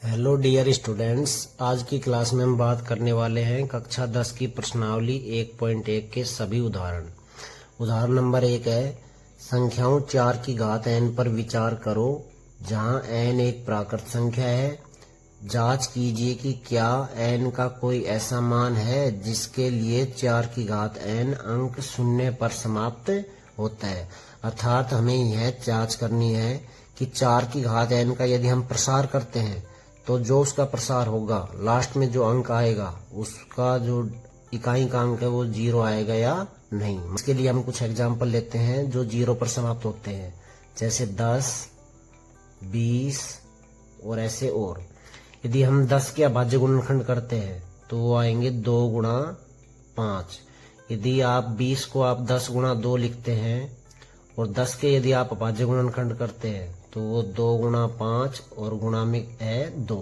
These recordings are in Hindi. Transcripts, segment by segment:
हेलो डियर स्टूडेंट्स, आज की क्लास में हम बात करने वाले हैं कक्षा 10 की प्रश्नावली 1.1 के सभी उदाहरण। उदाहरण नंबर 1 है, संख्याओं 4 की घात n पर विचार करो जहां n एक प्राकृत संख्या है। जांच कीजिए कि क्या n का कोई ऐसा मान है जिसके लिए 4 की घात n अंक शून्य पर समाप्त होता है। अर्थात हमें यह जांच करनी है कि 4 की घात n का यदि हम प्रसार करते हैं तो जो उसका प्रसार होगा, लास्ट में जो अंक आएगा उसका जो इकाई का अंक है वो 0 आएगा या नहीं। इसके लिए हम कुछ एग्जाम्पल लेते हैं जो 0 पर समाप्त होते हैं, जैसे 10, 20 और ऐसे और। यदि हम 10 के अभाज्य गुणनखंड करते हैं तो वो आएंगे 2 गुणा 5। यदि आप 20 को आप 10 गुणा 2 लिखते हैं और 10 के यदि आप अभाज्य गुणनखंड करते हैं तो वो 2 गुणा 5 और गुणा में है 2।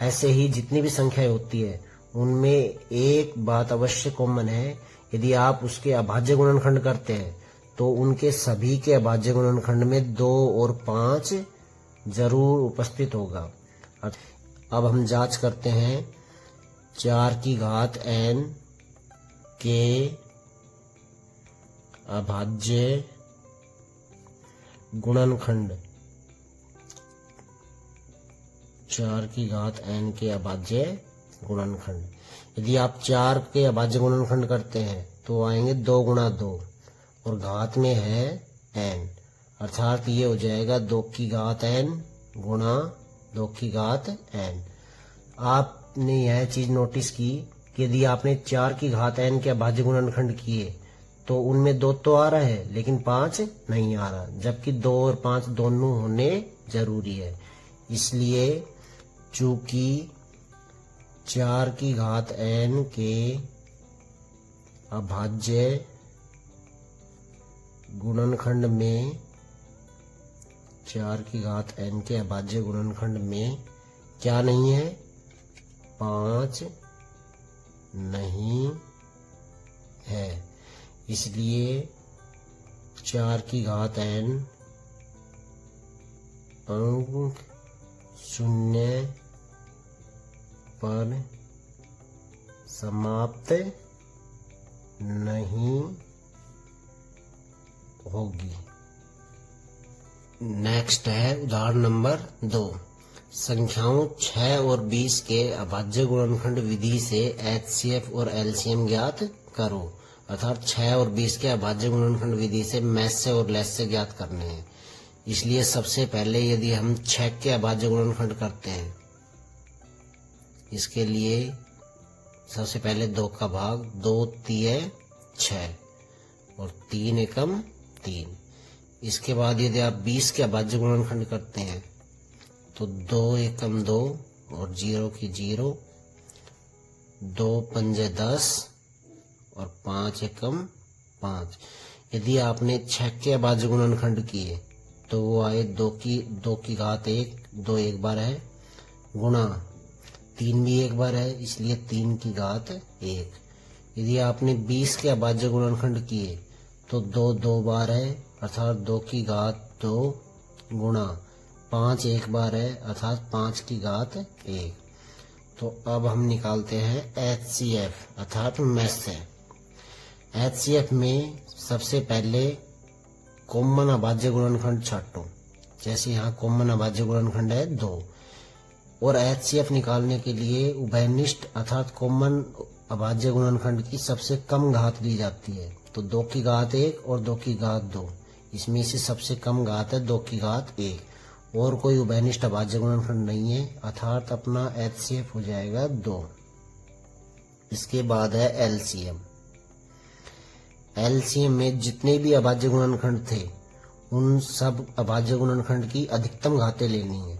ऐसे ही जितनी भी संख्याएं होती है उनमें एक बात अवश्य कॉमन है, यदि आप उसके अभाज्य गुणनखंड करते हैं तो उनके सभी के अभाज्य गुणनखंड में 2 और 5 जरूर उपस्थित होगा। अब हम जांच करते हैं 4 की घात n के अभाज्य गुणनखंड। 4 की घात n के अभाज्य गुणनखंड। यदि आप 4 के अभाज्य गुणनखंड करते हैं तो आएंगे 2 गुणा 2 और घात में है n, अर्थात ये हो जाएगा 2 की घात n गुणा 2 की घात n। आपने यह चीज नोटिस की कि यदि आपने 4 की घात n के अभाज्य गुणनखंड किए तो उनमें 2 तो आ रहा है लेकिन 5 नहीं आ रहा, जबकि 2 और 5 दोनों होने जरूरी है। इसलिए चूंकि 4 की घात n के अभाज्य गुणनखंड में 4 की घात n के अभाज्य गुणनखंड में क्या नहीं है, 5 नहीं है। इसलिए 4 की घात n अंक शून्य पर समाप्त नहीं होगी। नेक्स्ट है उदाहरण नंबर 2, संख्याओं 6 और 20 के अभाज्य गुणनखंड विधि से HCF और LCM ज्ञात करो। अर्थात 6 और 20 के अभाज्य गुणनखंड विधि से मैथ से और लेस से ज्ञात करने हैं। इसलिए सबसे पहले यदि हम 6 के अभाज्य गुणनखंड करते हैं, इसके लिए सबसे पहले 2 का भाग, 2 तिये 6 और 3 एकम 3। इसके बाद यदि आप 20 के अभाज्य गुणनखंड करते हैं तो 2 एकम 2 और 0 की 0, 2 पंजे 10 और 5 एकम 5। यदि आपने 6 के अभाज्य गुणनखंड किए तो वो आए 2 की घात 1, 2 एक बार है, गुणा 3 भी एक बार है, इसलिए 3 की घात 1। यदि आपने 20 के अभाज्य गुणनखंड किए तो 2 दो बार है, अर्थात 2 की घात 2 गुणा 5 एक बार है, अर्थात 5 की घात 1। तो अब हम निकालते हैं HCF अर्थात मैथ से। HCF में सबसे पहले कॉमन अभाज्य गुणनखंड छांटो, जैसे यहाँ कॉमन अभाज्य गुणनखंड है 2, और HCF निकालने के लिए उभयनिष्ठ अर्थात कॉमन अभाज्य गुणनखंड की सबसे कम घात ली जाती है। तो 2 की घात 1 और 2 की घात 2, इसमें से सबसे कम घात है 2 की घात 1 और कोई उभयनिष्ठ अभाज्य गुणनखंड नहीं है, अर्थात अपना HCF हो जाएगा 2। इसके बाद है LCM। LCM में जितने भी अभाज्य गुणनखंड थे उन सब अभाज्य गुणनखंड की अधिकतम घातें लेनी है।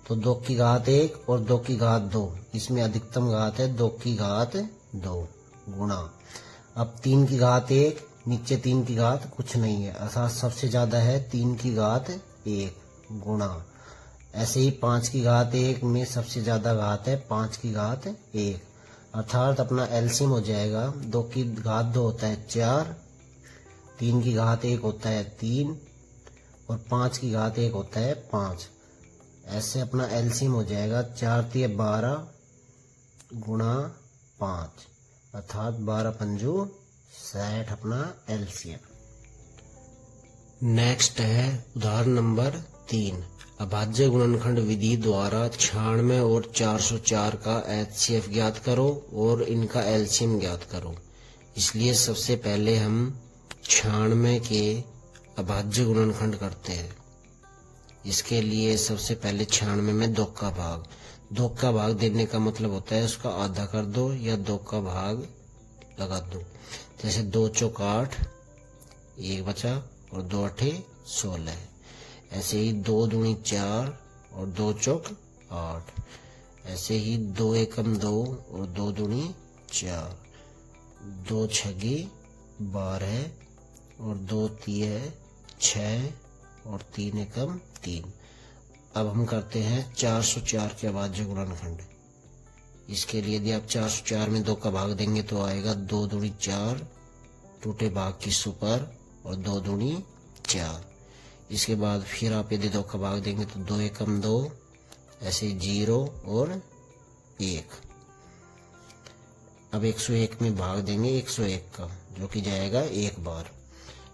तो 2 की घात 1 और 2 की घात 2, इसमें अधिकतम घात है 2 की घात 2 गुणा। अब 3 की घात 1, नीचे 3 की घात कुछ नहीं है, अर्थात सबसे ज्यादा है 3 की घात 1 गुणा। ऐसे ही 5 की घात 1 में सबसे ज्यादा घात है 5 की घात 1, अर्थात अपना एलसीएम हो जाएगा 2 की घात 2 होता है 4, 3 की घात 1 होता है 3 और 5 की घात 1 होता है 5। ऐसे अपना एलसीएम हो जाएगा 4 तिये 12 गुणा 5 अर्थात 12 पंजू 60 अपना एलसीएम। नेक्स्ट है उदाहरण नंबर 3। अभाज्य गुणनखंड विधि द्वारा 96 और 404 का एचसीएफ ज्ञात करो और इनका एलसीएम ज्ञात करो। इसलिए सबसे पहले हम 96 के अभाज्य गुणनखंड करते हैं। इसके लिए सबसे पहले 96 में 2 का भाग देने का मतलब होता है उसका आधा कर दो या 2 का भाग लगा दो। जैसे 2 चौक 8, 1 बचा और 2 अठे 16 है। ऐसे ही 2 दूनी 4 और 2 चौक 8। ऐसे ही 2 एकम 2 और 2 दूनी 4, 2 छगी 12 और 2 तिये 6 और 3 एकम 3। अब हम करते हैं 404 के अभाज्य गुणनखंड। इसके लिए यदि आप 404 में 2 का भाग देंगे तो आएगा 2 दूनी 4 टूटे भाग की सुपर और 2 दूनी 4। इसके बाद फिर आप यदि 2 का भाग देंगे तो 2 एकम 2, ऐसे 0 और 1। अब 101 में भाग देंगे 101 का, जो कि जाएगा 1 बार।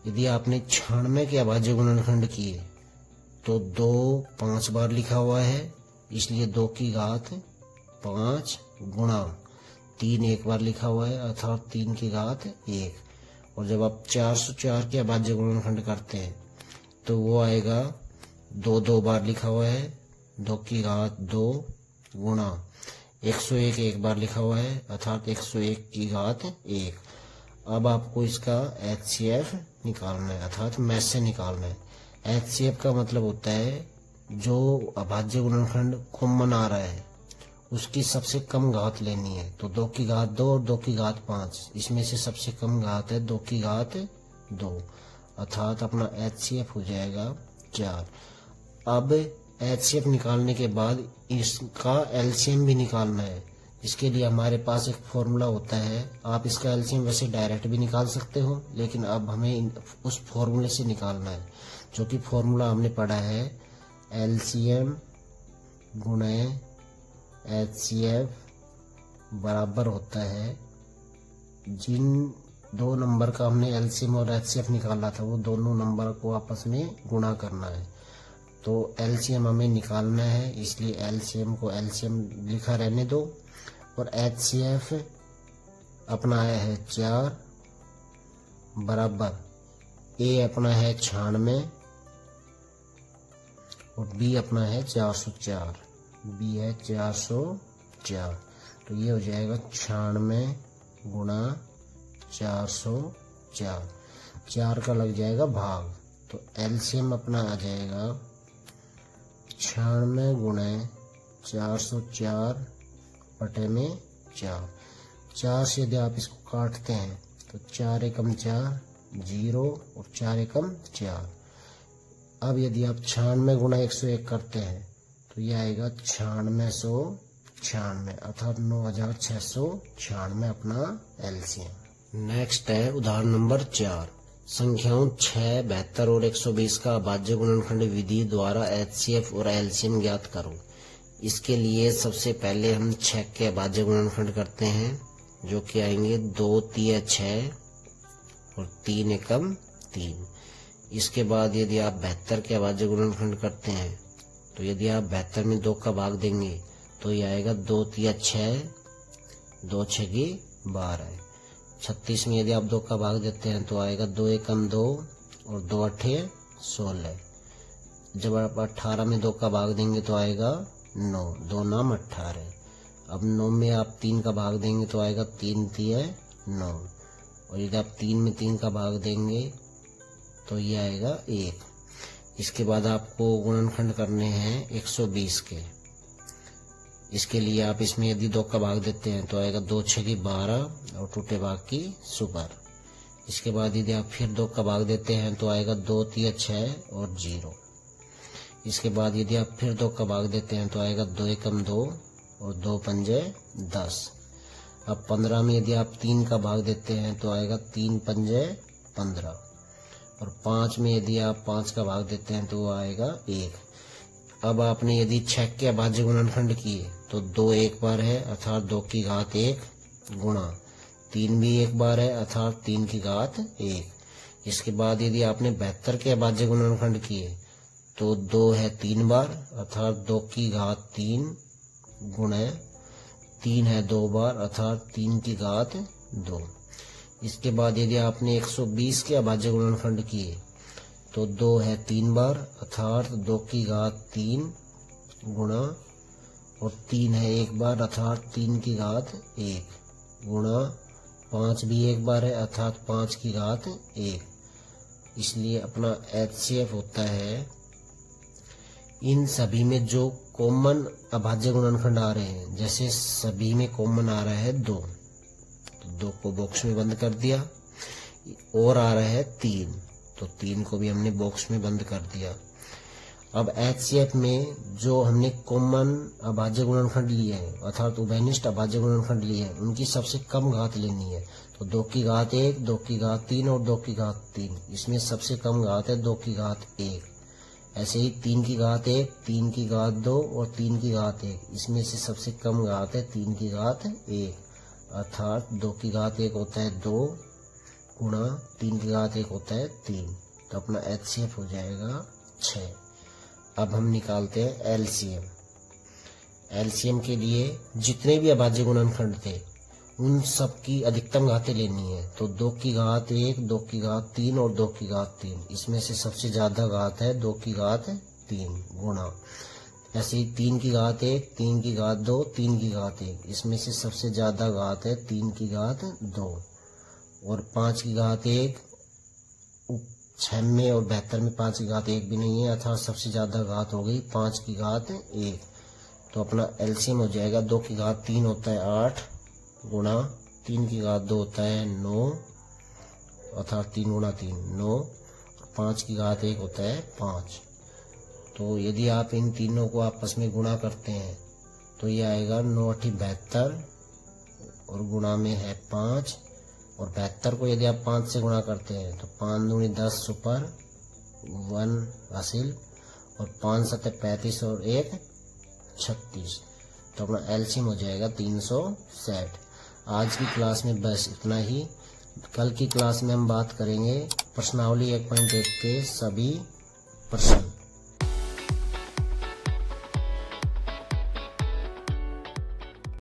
यदि आपने 96 के अभाज्य गुणनखंड किए तो 2 5 बार लिखा हुआ है, इसलिए 2 की घात 5 गुणा 3 1 बार लिखा हुआ है अर्थात 3 की घात 1। और जब आप 404 के अभाज्य गुणनखंड करते हैं तो वो आएगा 2 2 बार लिखा हुआ है, 2 की घात 2 गुणा 101 1 बार लिखा हुआ है अर्थात 101 की घात 1। अब आपको इसका एचसीएफ निकालना है अर्थात मैथ से निकालना है। एचसीएफ का मतलब होता है जो अभाज्य गुणनखंड कॉमन आ रहा है उसकी सबसे कम घात लेनी है। तो 2 की घात 2 और 2 की घात 5, इसमें से सबसे कम घात है 2 की घात 2 अर्थात अपना एचसीएफ हो जाएगा 4। अब एचसीएफ निकालने के बाद इसका एलसीएम भी निकालना है। इसके लिए हमारे पास एक फॉर्मूला होता है। आप इसका एलसीएम वैसे डायरेक्ट भी निकाल सकते हो, लेकिन अब हमें उस फॉर्मूले से निकालना है, जो कि फॉर्मूला हमने पढ़ा है एलसीएम गुणे एचसीएफ बराबर होता है जिन 2 नंबर का हमने एलसीएम और एचसीएफ निकाला था वो दोनों नंबर को आपस में गुणा करना है। तो एलसीएम हमें निकालना है, इसलिए एलसीएम को एलसीएम लिखा रहने दो। और एचसीएफ अपना आया है 4 बराबर ए अपना है 96 और बी अपना है 404। बी है 404, तो ये हो जाएगा 96 गुणा 404। 4 का लग जाएगा भाग, तो एलसीएम अपना आ जाएगा 96 गुणे 404 बटे में 4। 4 से यदि आप इसको काटते हैं तो 4 एकम 4 0 और 4 एकम 4। अब यदि आप 96 गुणा 101 करते हैं तो यह आएगा 9696 अर्थात 9696 अपना एलसीएम। नेक्स्ट है उदाहरण नंबर 4। संख्याओं 6, 72 और 120 का अभाज्य गुणनखंड विधि द्वारा एचसीएफ और एलसीएम ज्ञात करो। इसके लिए सबसे पहले हम 6 के अभाज्य गुणनखंड करते हैं, जो कि आएंगे 2 तिये 6 और 3 एकम 3। इसके बाद यदि आप 72 के अभाज्य गुणनखंड करते हैं तो यदि आप 72 में 2 का भाग देंगे तो ये आएगा 2 तिया 6, 2 छगी 12। 36 में यदि आप 2 का भाग देते हैं तो आएगा 2 एकम 2 और 2 अठे 16। जब आप 18 में 2 का भाग देंगे तो आएगा 9, 2 नाम 18। अब 9 में आप 3 का भाग देंगे तो आएगा 3 तिये 9 और यदि आप 3 में 3 का भाग देंगे तो ये आएगा 1। इसके बाद आपको गुणनखंड करने हैं 120 के। इसके लिए आप इसमें यदि 2 का भाग देते हैं तो आएगा 2 छगी 12 और टूटे भाग की सुपर। इसके बाद यदि आप फिर 2 का भाग देते हैं तो आएगा 2 तिया 6 और 0। इसके बाद यदि आप फिर 2 का भाग देते हैं तो आएगा 2 एकम 2 और 2 पंजे 10। अब 15 में यदि आप 3 का भाग देते हैं तो आएगा 3 पंजे 15 और 5 में यदि आप 5 का भाग देते हैं तो वो आएगा 1। अब आपने यदि 6 के अभाज्य गुणनखंड किए तो 2 एक बार है अर्थात 2 की घात 1 गुणा 3 भी एक बार है अर्थात 3 की घात 1। इसके बाद यदि आपने 72 के अभाज्य गुणनखंड किए तो 2 है 3 बार अर्थात 2 की घात 3 गुणा 3 है 2 बार अर्थात 3 की घात 2। इसके बाद यदि आपने 120 के अभाज्य गुणनखंड किए तो 2 है 3 बार अर्थात 2 की घात 3 गुणा और 3 है एक बार अर्थात 3 की घात 1 गुणा 5 भी एक बार है अर्थात 5 की घात 1। इसलिए अपना HCF होता है, इन सभी में जो कॉमन अभाज्य गुणनखंड आ रहे हैं, जैसे सभी में कॉमन आ रहा है 2 तो 2 को बॉक्स में बंद कर दिया, और आ रहा है 3 तो 3 को भी हमने बॉक्स में बंद कर दिया। अब HCF में जो हमने कॉमन अभाज्य गुणनखंड लिए हैं अर्थात उभयनिष्ठ अभाज्य गुणनखंड लिए हैं, उनकी सबसे कम घात लेनी है। तो 2 की घात 1, 2 की घात 3 और 2 की घात 3, इसमें सबसे कम घात है 2 की घात 1। ऐसे ही 3 की घात 1, 3 की घात 2 और 3 की घात 1, इसमें से सबसे कम घात है 3 की घात 1 अर्थात 2 की घात 1 होता है 2 गुणा 3 की घात 1 होता है 3। तो अपना HCF हो जाएगा 6। अब हम निकालते हैं LCM। LCM के लिए जितने भी अभाज्य गुणनखंड थे उन सब की अधिकतम घातें लेनी है। तो 2 की घात 1, 2 की घात 3 और 2 की घात 3, इसमें से सबसे ज्यादा घात है 2 की घात 3 गुणा, ऐसे ही 3 की घात 1, 3 की घात 2, 3 की घात 1, इसमें से सबसे ज्यादा घात है 3 की घात 2 और 5 की घात 1, 6 में और 72 में 5 की घात 1 भी नहीं है अर्थात सबसे ज्यादा घात हो गई 5 की घात 1। तो अपना LCM हो जाएगा 2 की घात 3 होता है 8 गुणा 3 की घात 2 होता है 9 अर्थात 3 गुणा 3 9 और 5 की घात 1 होता है 5। तो यदि आप इन तीनों को आपस में गुणा करते हैं तो ये आएगा 9 × 72 और गुणा में है 5 और 72 को यदि आप 5 से गुणा करते हैं तो 5 दूनी 10 सुपर 1 हासिल और 5 7 35 और 1 36। तो अपना LCM हो जाएगा 360। आज की क्लास में बस इतना ही। कल की क्लास में हम बात करेंगे प्रश्नावली 1.1 के सभी प्रश्न।